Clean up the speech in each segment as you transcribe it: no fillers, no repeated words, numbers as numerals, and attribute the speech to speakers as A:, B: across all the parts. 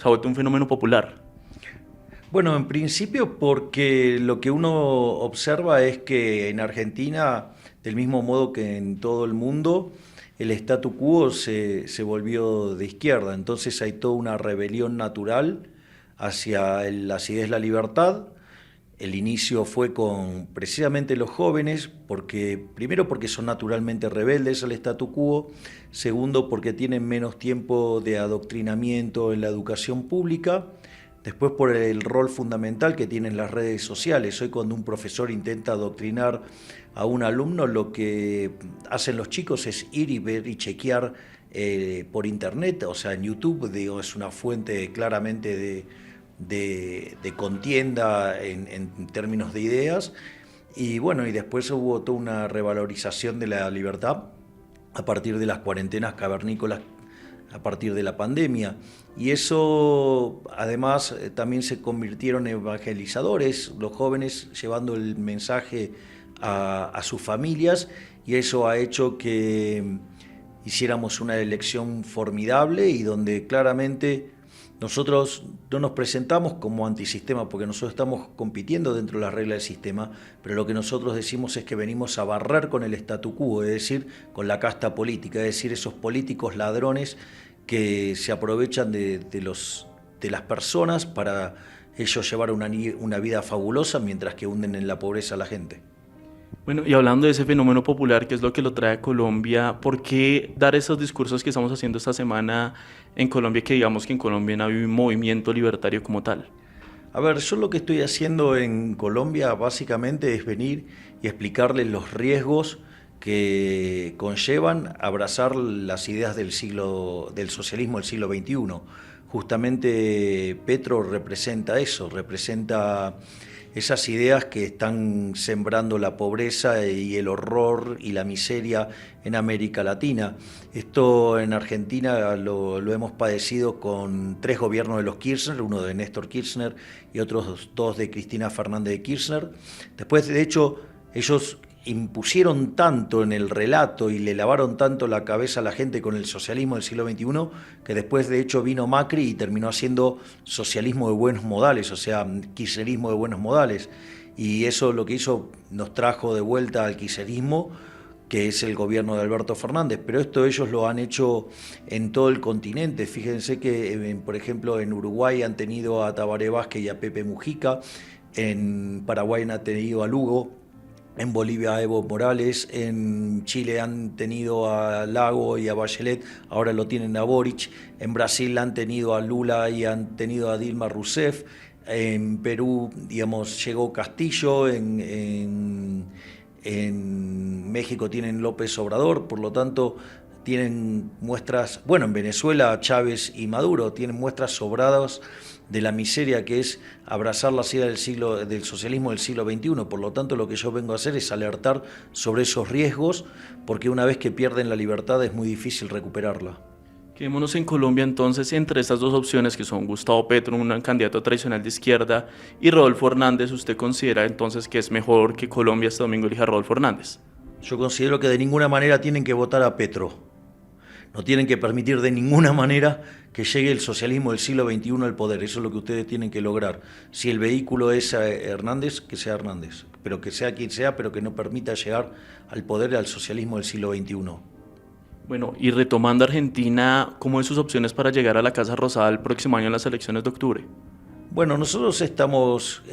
A: se ha vuelto un fenómeno popular.
B: Bueno, en principio porque lo que uno observa es que en Argentina, del mismo modo que en todo el mundo, el statu quo se volvió de izquierda. Entonces hay toda una rebelión natural hacia las ideas de la libertad. El inicio fue con precisamente los jóvenes, porque primero porque son naturalmente rebeldes al statu quo, segundo porque tienen menos tiempo de adoctrinamiento en la educación pública, después por el rol fundamental que tienen las redes sociales. Hoy cuando un profesor intenta adoctrinar a un alumno, lo que hacen los chicos es ir y ver y chequear por internet, o sea, en YouTube, digo, es una fuente claramente de contienda en términos de ideas. Y bueno, y después hubo toda una revalorización de la libertad a partir de las cuarentenas cavernícolas, a partir de la pandemia. Y eso además también se convirtieron en evangelizadores, los jóvenes llevando el mensaje a sus familias, y eso ha hecho que hiciéramos una elección formidable y donde claramente nosotros no nos presentamos como antisistema porque nosotros estamos compitiendo dentro de las reglas del sistema, pero lo que nosotros decimos es que venimos a barrer con el statu quo, es decir, con la casta política, es decir, esos políticos ladrones que se aprovechan de las personas para ellos llevar una vida fabulosa mientras que hunden en la pobreza a la gente.
A: Bueno, y hablando de ese fenómeno popular, que es lo que lo trae a Colombia, ¿por qué dar esos discursos que estamos haciendo esta semana en Colombia, que digamos que en Colombia no hay un movimiento libertario como tal?
B: A ver, yo lo que estoy haciendo en Colombia básicamente es venir y explicarles los riesgos que conllevan abrazar las ideas del socialismo del siglo XXI. Justamente Petro representa eso, representa esas ideas que están sembrando la pobreza y el horror y la miseria en América Latina. Esto en Argentina lo hemos padecido con 3 gobiernos de los Kirchner, uno de Néstor Kirchner y otros 2 de Cristina Fernández de Kirchner. Después, de hecho, ellos impusieron tanto en el relato y le lavaron tanto la cabeza a la gente con el socialismo del siglo XXI, que después de hecho vino Macri y terminó haciendo socialismo de buenos modales, o sea, kirchnerismo de buenos modales. Y eso lo que hizo, nos trajo de vuelta al kirchnerismo, que es el gobierno de Alberto Fernández, pero esto ellos lo han hecho en todo el continente. Fíjense que, por ejemplo, en Uruguay han tenido a Tabaré Vázquez y a Pepe Mujica, en Paraguay han tenido a Lugo, en Bolivia a Evo Morales, en Chile han tenido a Lago y a Bachelet, ahora lo tienen a Boric, en Brasil han tenido a Lula y han tenido a Dilma Rousseff, en Perú, digamos, llegó Castillo, en México tienen López Obrador, por lo tanto tienen muestras, bueno, en Venezuela Chávez y Maduro tienen muestras sobradas de la miseria que es abrazar la idea del socialismo del siglo XXI. Por lo tanto, lo que yo vengo a hacer es alertar sobre esos riesgos, porque una vez que pierden la libertad es muy difícil recuperarla.
A: Quedémonos en Colombia entonces entre estas dos opciones que son Gustavo Petro, un candidato tradicional de izquierda, y Rodolfo Hernández. ¿Usted considera entonces que es mejor que Colombia este domingo elija a Rodolfo Hernández?
B: Yo considero que de ninguna manera tienen que votar a Petro. No tienen que permitir de ninguna manera que llegue el socialismo del siglo XXI al poder. Eso es lo que ustedes tienen que lograr. Si el vehículo es Hernández, que sea Hernández. Pero que sea quien sea, pero que no permita llegar al poder al socialismo del siglo XXI.
A: Bueno, y retomando Argentina, ¿cómo es sus opciones para llegar a la Casa Rosada el próximo año en las elecciones de octubre?
B: Bueno, nosotros estamos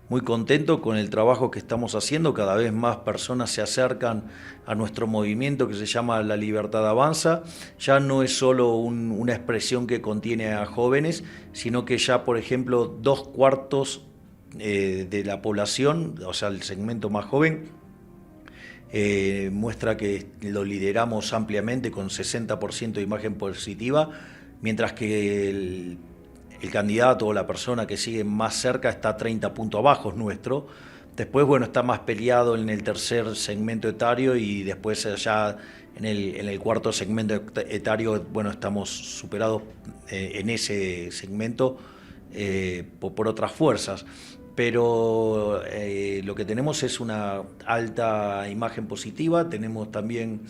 B: muy contentos con el trabajo que estamos haciendo. Cada vez más personas se acercan a nuestro movimiento que se llama La Libertad Avanza. Ya no es solo una expresión que contiene a jóvenes, sino que ya, por ejemplo, 2/4 de la población, o sea, el segmento más joven, muestra que lo lideramos ampliamente con 60% de imagen positiva, mientras que el candidato o la persona que sigue más cerca está 30 puntos abajo nuestro. Después, bueno, está más peleado en el tercer segmento etario y después ya en el cuarto segmento etario, bueno, estamos superados en ese segmento por otras fuerzas. Pero lo que tenemos es una alta imagen positiva, tenemos también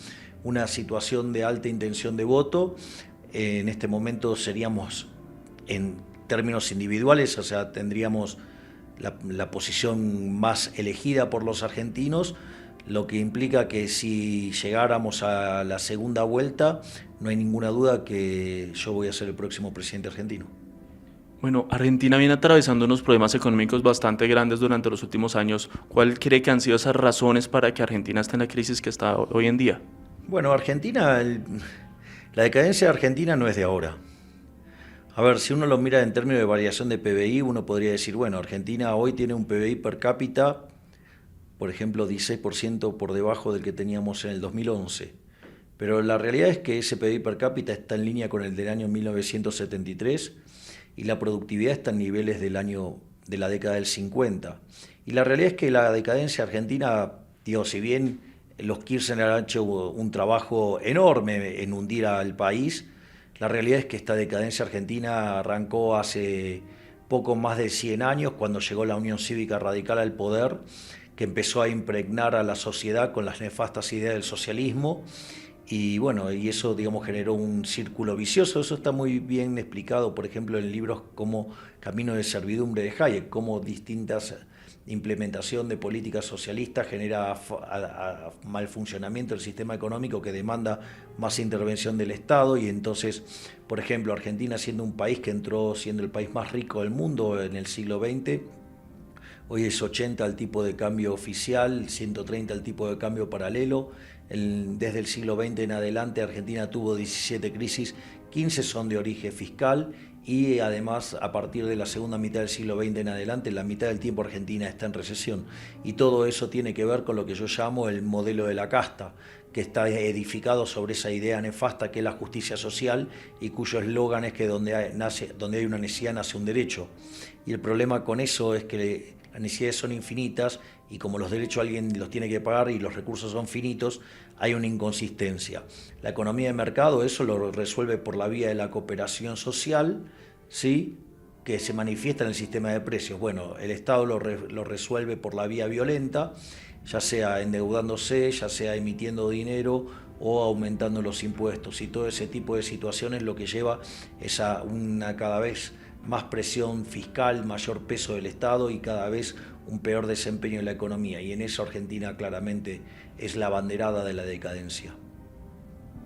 B: una situación de alta intención de voto. En este momento seríamos en términos individuales, o sea, tendríamos la posición más elegida por los argentinos, lo que implica que si llegáramos a la segunda vuelta, no hay ninguna duda que yo voy a ser el próximo presidente argentino.
A: Bueno, Argentina viene atravesando unos problemas económicos bastante grandes durante los últimos años. ¿Cuál cree que han sido esas razones para que Argentina esté en la crisis que está hoy en día?
B: Bueno, la decadencia de Argentina no es de ahora. A ver, si uno lo mira en términos de variación de PBI, uno podría decir, bueno, Argentina hoy tiene un PBI per cápita, por ejemplo, 16% por debajo del que teníamos en el 2011. Pero la realidad es que ese PBI per cápita está en línea con el del año 1973 y la productividad está en niveles de la década del 50. Y la realidad es que la decadencia argentina, digo, si bien los Kirchner han hecho un trabajo enorme en hundir al país, la realidad es que esta decadencia argentina arrancó hace poco más de 100 años, cuando llegó la Unión Cívica Radical al poder, que empezó a impregnar a la sociedad con las nefastas ideas del socialismo. Y bueno, y eso, digamos, generó un círculo vicioso. Eso está muy bien explicado, por ejemplo, en libros como Camino de servidumbre de Hayek, cómo distintas implementación de políticas socialistas genera mal funcionamiento del sistema económico que demanda más intervención del Estado. Y entonces, por ejemplo, Argentina, siendo un país que entró siendo el país más rico del mundo en el siglo XX, hoy es 80 el tipo de cambio oficial, 130 el tipo de cambio paralelo. Desde el siglo XX en adelante Argentina tuvo 17 crisis, 15 son de origen fiscal y además a partir de la segunda mitad del siglo XX en adelante, la mitad del tiempo Argentina está en recesión. Y todo eso tiene que ver con lo que yo llamo el modelo de la casta, que está edificado sobre esa idea nefasta que es la justicia social y cuyo eslogan es que donde hay una necesidad nace un derecho. Y el problema con eso es que las necesidades son infinitas y como los derechos alguien los tiene que pagar y los recursos son finitos, hay una inconsistencia. La economía de mercado eso lo resuelve por la vía de la cooperación social, ¿sí?, que se manifiesta en el sistema de precios. Bueno, el Estado lo resuelve por la vía violenta, ya sea endeudándose, ya sea emitiendo dinero o aumentando los impuestos. Y todo ese tipo de situaciones lo que lleva es a una cada vez más presión fiscal, mayor peso del Estado y cada vez un peor desempeño en la economía. Y en eso Argentina claramente es la abanderada de la decadencia.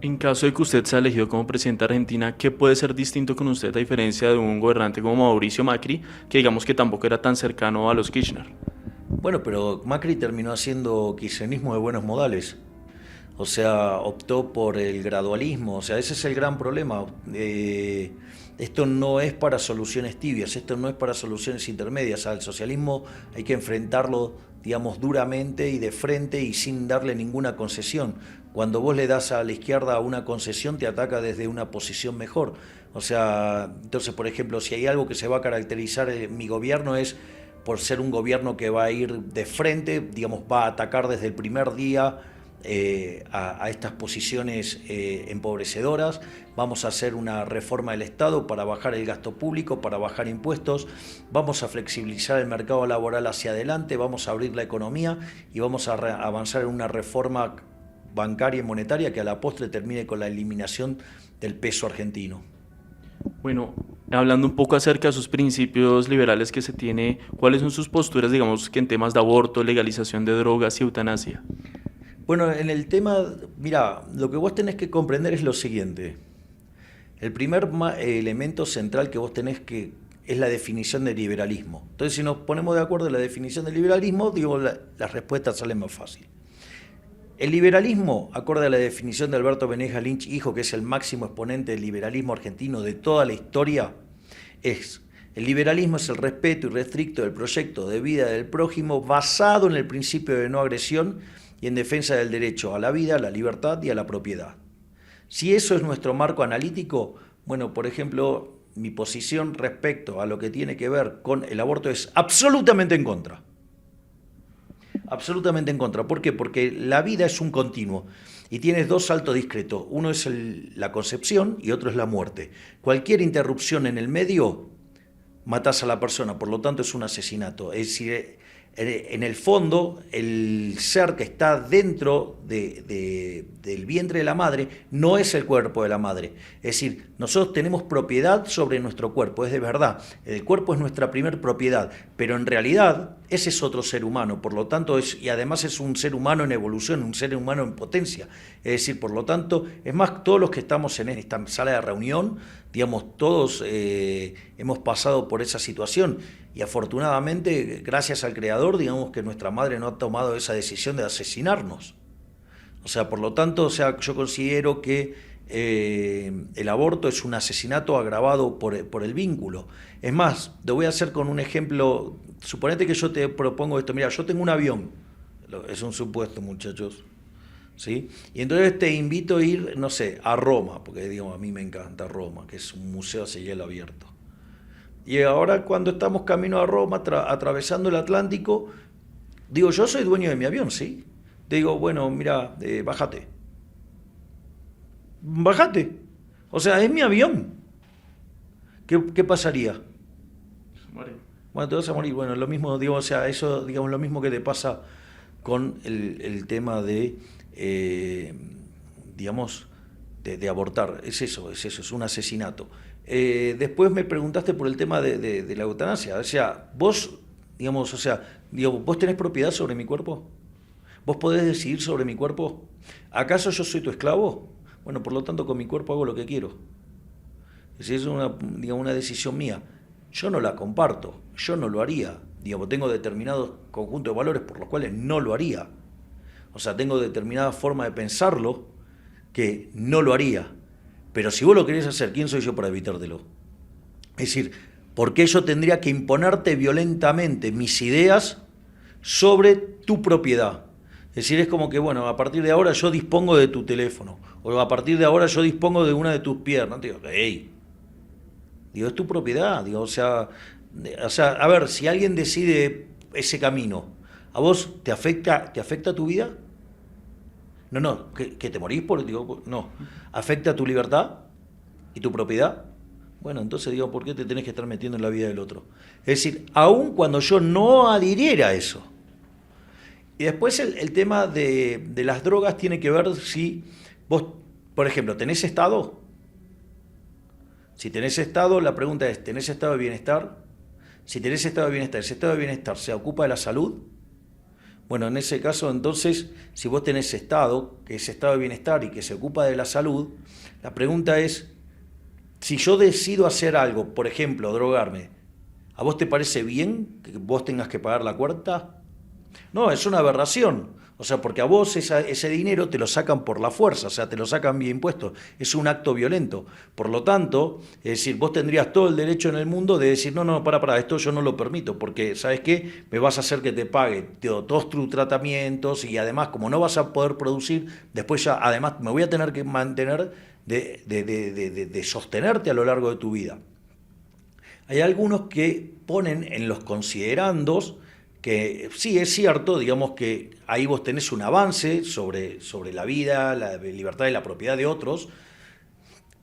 A: En caso de que usted sea elegido como presidente de Argentina, ¿qué puede ser distinto con usted a diferencia de un gobernante como Mauricio Macri, que digamos que tampoco era tan cercano a los Kirchner?
B: Bueno, pero Macri terminó haciendo kirchnerismo de buenos modales. O sea, optó por el gradualismo. O sea, ese es el gran problema. Esto no es para soluciones tibias, esto no es para soluciones intermedias. Al socialismo hay que enfrentarlo, digamos, duramente y de frente y sin darle ninguna concesión. Cuando vos le das a la izquierda una concesión, te ataca desde una posición mejor. O sea, entonces, por ejemplo, si hay algo que se va a caracterizar en mi gobierno es por ser un gobierno que va a ir de frente, digamos, va a atacar desde el primer día a estas posiciones empobrecedoras. Vamos a hacer una reforma del Estado para bajar el gasto público, para bajar impuestos, vamos a flexibilizar el mercado laboral hacia adelante, vamos a abrir la economía y vamos a avanzar en una reforma bancaria y monetaria que a la postre termine con la eliminación del peso argentino.
A: Bueno, hablando un poco acerca de sus principios liberales que se tiene, ¿cuáles son sus posturas, digamos, que en temas de aborto, legalización de drogas y eutanasia?
B: Bueno, en el tema, mira, lo que vos tenés que comprender es lo siguiente. El primer elemento central que vos tenés que es la definición de liberalismo. Entonces, si nos ponemos de acuerdo en la definición de liberalismo, digo, las respuestas salen más fácil. El liberalismo, acorde a la definición de Alberto Beneja Lynch, hijo, que es el máximo exponente del liberalismo argentino de toda la historia, el liberalismo es el respeto irrestricto del proyecto de vida del prójimo basado en el principio de no agresión y en defensa del derecho a la vida, a la libertad y a la propiedad. Si eso es nuestro marco analítico, bueno, por ejemplo, mi posición respecto a lo que tiene que ver con el aborto es absolutamente en contra. Absolutamente en contra. ¿Por qué? Porque la vida es un continuo y tienes dos saltos discretos. Uno es la concepción y otro es la muerte. Cualquier interrupción en el medio, matás a la persona, por lo tanto es un asesinato. Es decir, en el fondo, el ser que está dentro del vientre de la madre no es el cuerpo de la madre. Es decir, nosotros tenemos propiedad sobre nuestro cuerpo, es de verdad. El cuerpo es nuestra primer propiedad, pero en realidad ese es otro ser humano. Por lo tanto, y además es un ser humano en evolución, un ser humano en potencia. Es decir, por lo tanto, es más, todos los que estamos en esta sala de reunión, digamos, todos hemos pasado por esa situación. Y afortunadamente, gracias al Creador, digamos que nuestra madre no ha tomado esa decisión de asesinarnos. O sea, por lo tanto, o sea, yo considero que el aborto es un asesinato agravado por el vínculo. Es más, te voy a hacer con un ejemplo. Suponete que yo te propongo esto. Mira, yo tengo un avión. Es un supuesto, muchachos. ¿Sí? Y entonces te invito a ir, no sé, a Roma, porque digamos, a mí me encanta Roma, que es un museo a cielo abierto. Y ahora cuando estamos camino a Roma, atravesando el Atlántico, digo, yo soy dueño de mi avión, ¿sí? Te digo, bueno, mira, bájate. Bájate. O sea, es mi avión. ¿Qué pasaría? Bueno, te vas a morir. Bueno, lo mismo, digo, o sea, eso, digamos, lo mismo que te pasa con el tema de, digamos, de abortar. Es eso, es un asesinato. Después me preguntaste por el tema de la eutanasia. O sea, vos, digamos, o sea, digo, ¿vos tenés propiedad sobre mi cuerpo? ¿Vos podés decidir sobre mi cuerpo? ¿Acaso yo soy tu esclavo? Bueno, por lo tanto, con mi cuerpo hago lo que quiero. Es una decisión mía. Yo no la comparto, yo no lo haría. Digamos, tengo determinados conjuntos de valores por los cuales no lo haría. O sea, tengo determinada forma de pensarlo que no lo haría. Pero si vos lo querés hacer, ¿quién soy yo para evitártelo? Es decir, ¿por qué yo tendría que imponerte violentamente mis ideas sobre tu propiedad? Es decir, es como que, bueno, a partir de ahora yo dispongo de tu teléfono, o a partir de ahora yo dispongo de una de tus piernas. Digo, hey, digo, es tu propiedad. Digo, o sea, a ver, si alguien decide ese camino, ¿a vos te afecta tu vida? No, que te morís por, digo, no. ¿Afecta tu libertad y tu propiedad? Bueno, entonces digo, ¿por qué te tenés que estar metiendo en la vida del otro? Es decir, aun cuando yo no adhiriera a eso. Y después el tema de las drogas tiene que ver si vos, por ejemplo, ¿tenés estado? Si tenés estado, la pregunta es, ¿tenés estado de bienestar? Si tenés estado de bienestar, ese estado de bienestar se ocupa de la salud. Bueno, en ese caso, entonces, si vos tenés estado, que es estado de bienestar y que se ocupa de la salud, la pregunta es, si yo decido hacer algo, por ejemplo, drogarme, ¿a vos te parece bien que vos tengas que pagar la cuenta? No, es una aberración. O sea, porque a vos ese dinero te lo sacan por la fuerza, o sea, te lo sacan vía impuestos. Es un acto violento. Por lo tanto, es decir, vos tendrías todo el derecho en el mundo de decir, no, para, esto yo no lo permito, porque, ¿sabes qué? Me vas a hacer que te pague todos tus tratamientos y además, como no vas a poder producir, después ya, además, me voy a tener que mantener de sostenerte a lo largo de tu vida. Hay algunos que ponen en los considerandos que sí, es cierto, digamos que ahí vos tenés un avance sobre la vida, la libertad y la propiedad de otros,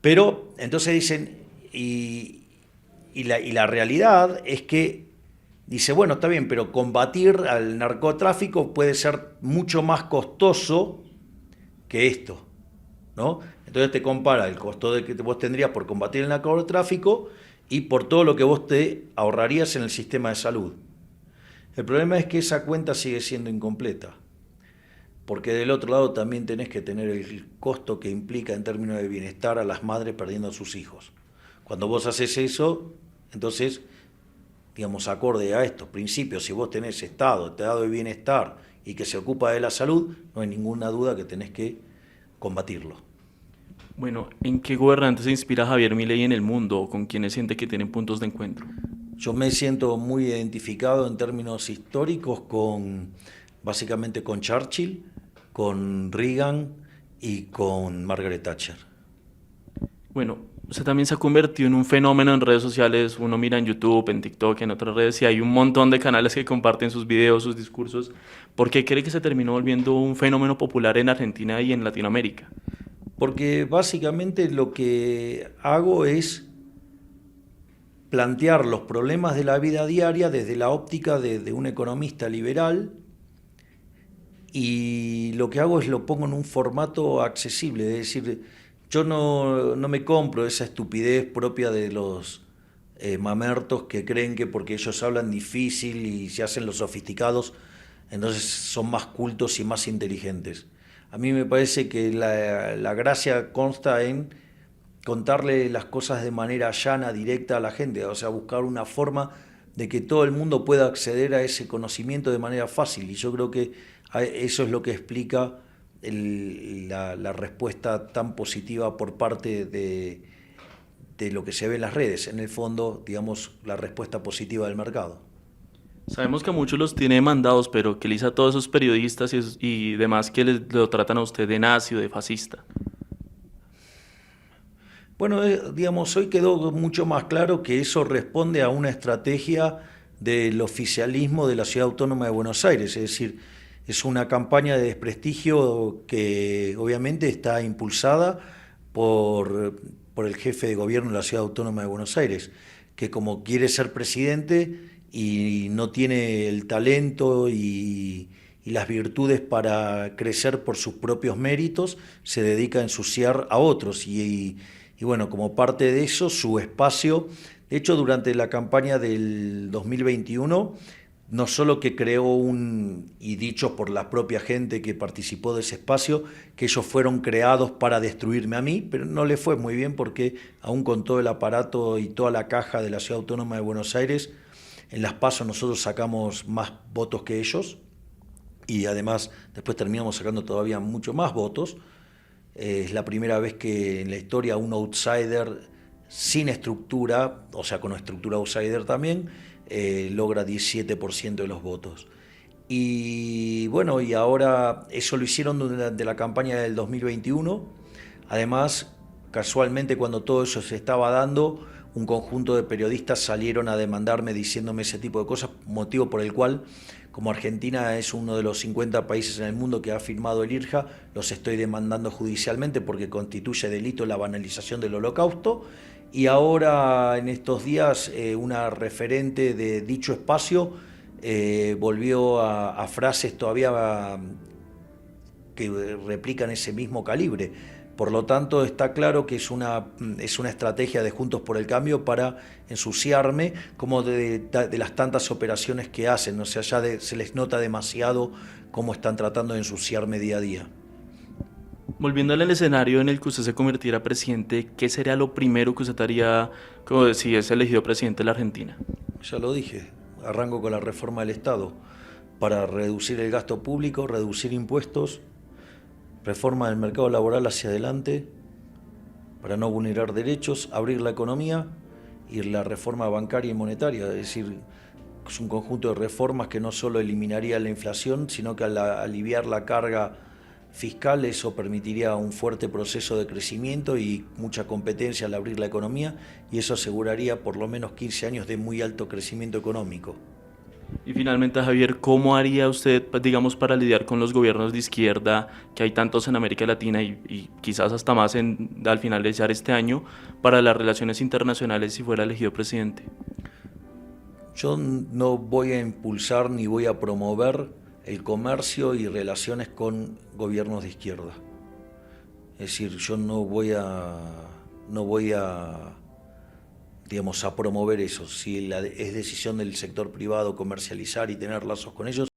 B: pero entonces dicen, y la realidad es que, dice, bueno, está bien, pero combatir al narcotráfico puede ser mucho más costoso que esto, ¿no? Entonces te compara el costo que vos tendrías por combatir el narcotráfico y por todo lo que vos te ahorrarías en el sistema de salud. El problema es que esa cuenta sigue siendo incompleta, porque del otro lado también tenés que tener el costo que implica en términos de bienestar a las madres perdiendo a sus hijos. Cuando vos haces eso, entonces, digamos, acorde a estos principios, si vos tenés estado de bienestar y que se ocupa de la salud, no hay ninguna duda que tenés que combatirlo.
A: Bueno, ¿en qué gobernante se inspira Javier Milei en el mundo o con quienes siente que tienen puntos de encuentro?
B: Yo me siento muy identificado en términos históricos básicamente con Churchill, con Reagan y con Margaret Thatcher.
A: Bueno, usted también se ha convertido en un fenómeno en redes sociales. Uno mira en YouTube, en TikTok, en otras redes y hay un montón de canales que comparten sus videos, sus discursos. ¿Por qué cree que se terminó volviendo un fenómeno popular en Argentina y en Latinoamérica?
B: Porque básicamente lo que hago es plantear los problemas de la vida diaria desde la óptica de un economista liberal, y lo que hago es lo pongo en un formato accesible, es decir, yo no me compro esa estupidez propia de los mamertos que creen que porque ellos hablan difícil y se hacen los sofisticados, entonces son más cultos y más inteligentes. A mí me parece que la gracia consta en contarle las cosas de manera llana, directa a la gente, o sea, buscar una forma de que todo el mundo pueda acceder a ese conocimiento de manera fácil. Y yo creo que eso es lo que explica la respuesta tan positiva por parte de lo que se ve en las redes. En el fondo, digamos, la respuesta positiva del mercado.
A: Sabemos que a muchos los tiene demandados, pero ¿qué le dice a todos esos periodistas y demás que lo tratan a usted de nazi o de fascista?
B: Bueno, digamos, hoy quedó mucho más claro que eso responde a una estrategia del oficialismo de la Ciudad Autónoma de Buenos Aires, es decir, es una campaña de desprestigio que obviamente está impulsada por el jefe de gobierno de la Ciudad Autónoma de Buenos Aires, que como quiere ser presidente y no tiene el talento y las virtudes para crecer por sus propios méritos, se dedica a ensuciar a otros. Y bueno, como parte de eso, su espacio, de hecho, durante la campaña del 2021, no solo que creó y dicho por la propia gente que participó de ese espacio, que ellos fueron creados para destruirme a mí, pero no le fue muy bien porque aún con todo el aparato y toda la caja de la Ciudad Autónoma de Buenos Aires, en las PASO nosotros sacamos más votos que ellos y además después terminamos sacando todavía mucho más votos. Es la primera vez que en la historia un outsider sin estructura, o sea, con estructura outsider también, logra 17% de los votos. Y bueno, y ahora eso lo hicieron durante la campaña del 2021. Además, casualmente cuando todo eso se estaba dando, un conjunto de periodistas salieron a demandarme diciéndome ese tipo de cosas, motivo por el cual, como Argentina es uno de los 50 países en el mundo que ha firmado el IRJA, los estoy demandando judicialmente porque constituye delito la banalización del Holocausto. Y ahora, en estos días, una referente de dicho espacio volvió a frases todavía que replican ese mismo calibre. Por lo tanto, está claro que es una estrategia de Juntos por el Cambio para ensuciarme, como de las tantas operaciones que hacen. O sea, ya se les nota demasiado cómo están tratando de ensuciarme día a día.
A: Volviendo al escenario en el que usted se convirtiera presidente, ¿qué sería lo primero que usted haría como si es elegido presidente de la Argentina?
B: Ya lo dije, arranco con la reforma del Estado para reducir el gasto público, reducir impuestos, reforma del mercado laboral hacia adelante, para no vulnerar derechos, abrir la economía y la reforma bancaria y monetaria, es decir, es un conjunto de reformas que no solo eliminaría la inflación, sino que al aliviar la carga fiscal eso permitiría un fuerte proceso de crecimiento y mucha competencia al abrir la economía, y eso aseguraría por lo menos 15 años de muy alto crecimiento económico.
A: Y finalmente, Javier, ¿cómo haría usted, digamos, para lidiar con los gobiernos de izquierda, que hay tantos en América Latina y quizás hasta más al finalizar este año, para las relaciones internacionales si fuera elegido presidente?
B: Yo no voy a impulsar ni voy a promover el comercio y relaciones con gobiernos de izquierda. Es decir, yo no voy a digamos, a promover eso. Si es decisión del sector privado comercializar y tener lazos con ellos,